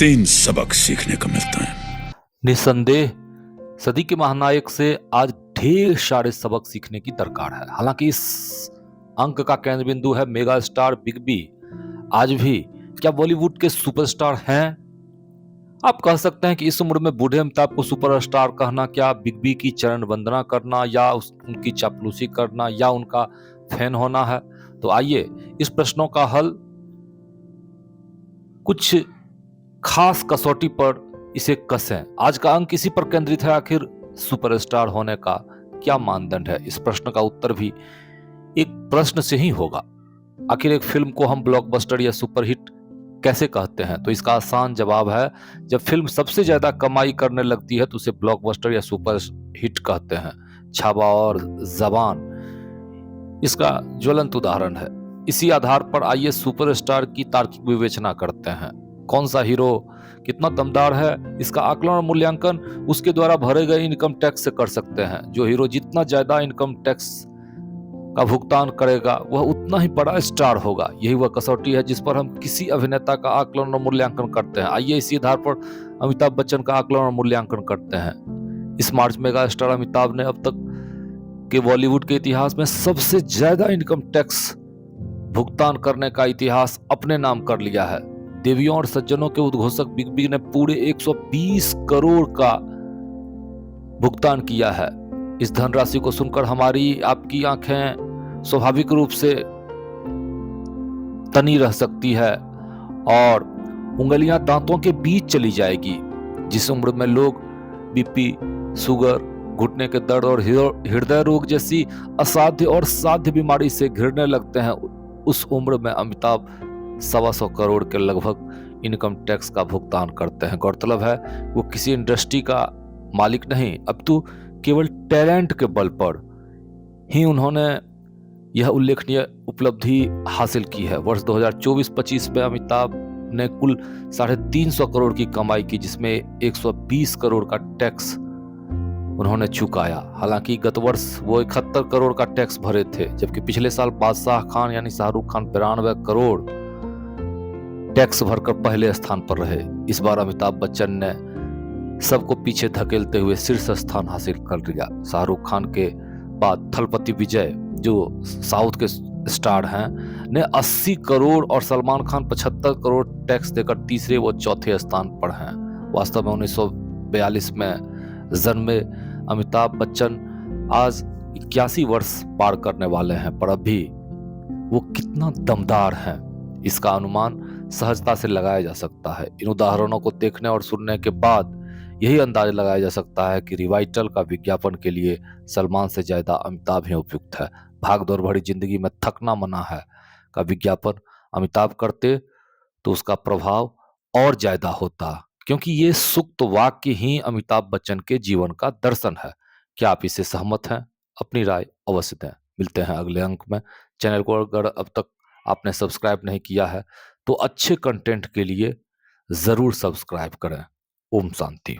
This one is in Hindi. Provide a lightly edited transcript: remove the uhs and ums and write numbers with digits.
बेहतरीन सबक सीखने को मिलता है। निस्संदेह सदी के महानायक से आज ढेर सारे सबक सीखने की दरकार है। हालांकि इस अंक का केंद्र बिंदु है मेगा स्टार बिग बी। आज भी क्या बॉलीवुड के सुपरस्टार हैं? आप कह सकते हैं कि इस उम्र में बूढ़े अमिताभ को सुपरस्टार कहना क्या बिग बी की चरण वंदना करना या उनकी चापलूसी करना या उनका फैन होना है? तो आइए इस प्रश्नों का हल कुछ खास कसौटी पर इसे कसें। आज का अंक इसी पर केंद्रित है, आखिर सुपरस्टार होने का क्या मानदंड है? इस प्रश्न का उत्तर भी एक प्रश्न से ही होगा। आखिर एक फिल्म को हम ब्लॉकबस्टर या सुपरहिट कैसे कहते हैं? तो इसका आसान जवाब है, जब फिल्म सबसे ज्यादा कमाई करने लगती है तो उसे ब्लॉकबस्टर या सुपर हिट कहते हैं। छावा और जवान इसका ज्वलंत उदाहरण है। इसी आधार पर आइए सुपरस्टार की तार्किक विवेचना करते हैं। कौन सा हीरो कितना दमदार है, इसका आकलन और मूल्यांकन उसके द्वारा भरे गए इनकम टैक्स से कर सकते हैं। जो हीरो जितना ज्यादा इनकम टैक्स का भुगतान करेगा वह उतना ही बड़ा स्टार होगा। यही वह कसौटी है जिस पर हम किसी अभिनेता का आकलन और मूल्यांकन करते हैं। आइए इसी आधार पर अमिताभ बच्चन का आकलन और मूल्यांकन करते हैं। इस मार्च मेगा स्टार अमिताभ ने अब तक के बॉलीवुड के इतिहास में सबसे ज्यादा इनकम टैक्स भुगतान करने का इतिहास अपने नाम कर लिया है। देवियों और सज्जनों के उद्घोषक बिग बी ने पूरे 120 करोड़ का भुगतान किया है। इस धनराशि को सुनकर हमारी आपकी आंखें स्वाभाविक रूप से तनी रह सकती है और उंगलियां दांतों के बीच चली जाएगी। जिस उम्र में लोग बीपी, शुगर, घुटने के दर्द और हृदय रोग जैसी असाध्य और साध्य बीमारी से घिरने लगते हैं, उस उम्र में अमिताभ 125 करोड़ के लगभग इनकम टैक्स का भुगतान करते हैं। गौरतलब है वो किसी इंडस्ट्री का मालिक नहीं, अब तो केवल टैलेंट के बल पर ही उन्होंने यह उल्लेखनीय उपलब्धि हासिल की है। वर्ष 2024-25 में अमिताभ ने कुल 350 करोड़ की कमाई की, जिसमें 120 करोड़ का टैक्स उन्होंने चुकाया। हालांकि गत वर्ष वो 71 करोड़ का टैक्स भरे थे, जबकि पिछले साल बादशाह खान यानी शाहरुख खान 92 करोड़ टैक्स भरकर पहले स्थान पर रहे। इस बार अमिताभ बच्चन ने सबको पीछे धकेलते हुए शीर्ष स्थान हासिल कर लिया। शाहरुख खान के बाद थलपति विजय जो साउथ के स्टार हैं ने 80 करोड़ और सलमान खान 75 करोड़ टैक्स देकर तीसरे व चौथे स्थान पर हैं। वास्तव में 1942 में जन्मे अमिताभ बच्चन आज 81 वर्ष पार करने वाले हैं, पर अभी वो कितना दमदार हैं इसका अनुमान सहजता से लगाया जा सकता है। इन उदाहरणों को देखने और सुनने के बाद यही अंदाजा लगाया जा सकता है कि रिवाइटल का विज्ञापन के लिए सलमान से ज्यादा अमिताभ ही उपयुक्त है। भाग दौड़ भरी जिंदगी में थकना मना है का विज्ञापन अमिताभ करते तो उसका प्रभाव और ज्यादा होता, क्योंकि ये सूक्त वाक्य ही अमिताभ बच्चन के जीवन का दर्शन है। क्या आप इससे सहमत हैं? अपनी राय अवश्य दें। मिलते हैं अगले अंक में। चैनल को अगर अब तक आपने सब्सक्राइब नहीं किया है तो अच्छे कंटेंट के लिए जरूर सब्सक्राइब करें। ओम शांति।